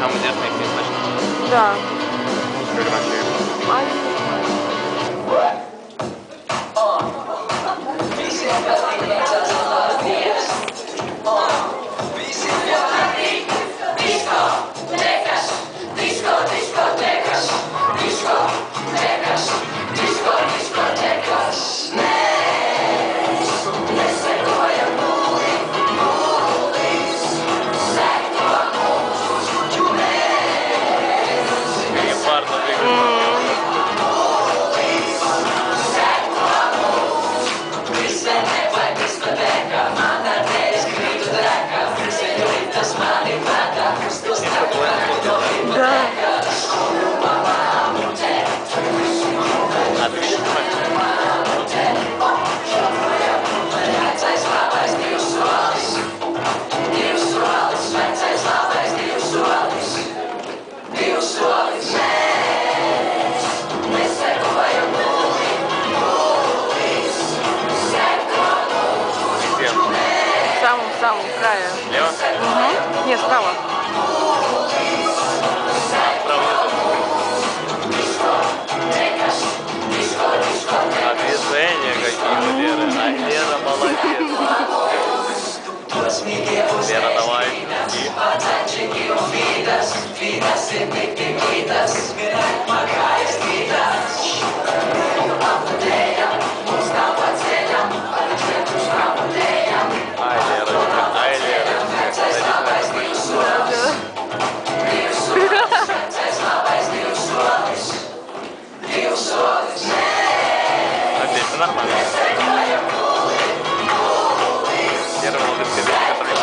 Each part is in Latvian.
Там известный фильм, значит. Да. Музыка громче. В самом крае. Лево? Угу. Нет, справа. А движения какие у Леры. А Лера молодец. Лера, давай. Ай, Лерочка, ай, Опять, нормально. Лера молодец, который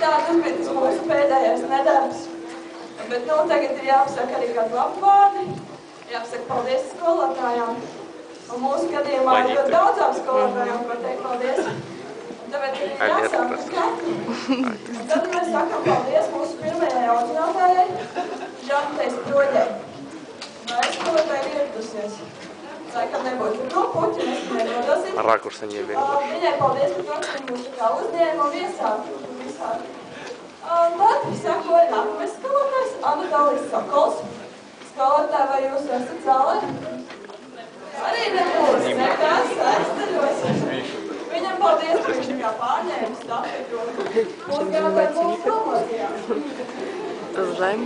Да, заметно. Tas mūsu pēdējais nedarbs. Bet nu, tagad ir jāpasaka arī kādu labu vārdi. Jāpasaka paldies skolotājām. Un mūsu gadījumā ir ļoti daudzām skolotājām, ko teikt paldies. Un tāpēc ir jāsāk ar skatu. Un tad mēs sakam paldies mūsu pirmajai audzinātājai, Žantai Stroļai. Vai skolotāji ir ieradusies? Laikam nebūtu no puķi, mēs viņai nodosim. Rakursa nevienkārši. Viņai paldies par to, ka viņi mūs kā uzņēma un viesātu. Un tad sakoja nākamais skolotājs, Anatolijas Sokols. Skolotāji, vai jūs esat zālē? Arī nebūs, nekās aizceļos. Viņam paldies, ka viņš kā pārņēma stafetu. Mūs gādāja mūsu promozijā. Продолжаем.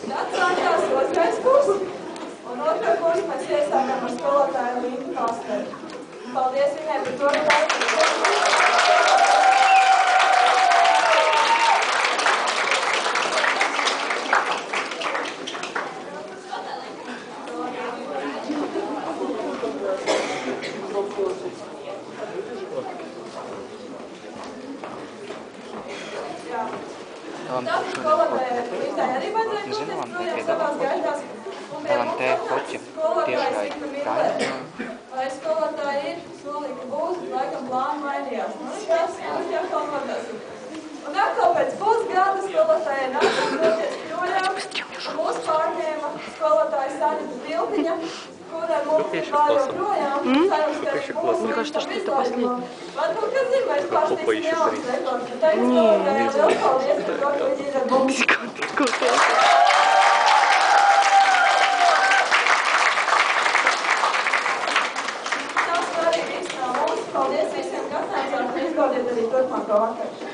Tad sākās otrais kurs. Un otro kursu mēs iesākām ar skolotāju Lindu Kalsteru. Paldies viņai par to, ka Vai skolotāji ir solīgi, ka būs, laikam plāni mainījās. Nu, tas jau kaut nodosim. Un atkal pēc pusgada skolotāji nākam doties projām. Mūs pārņēma skolotāja Saņita Tiltiņa, kura mums ir vēl joprojām. Мне кажется, что это последний. Varbūt, kas zina, mēs pārstīsim jaunas rekords. Bet tagad skolotāji vēl paldies par to, ka viņi ir ar mums. Paldies visiem, kas nācāt un izbaudīt arī turpmāko vakaru.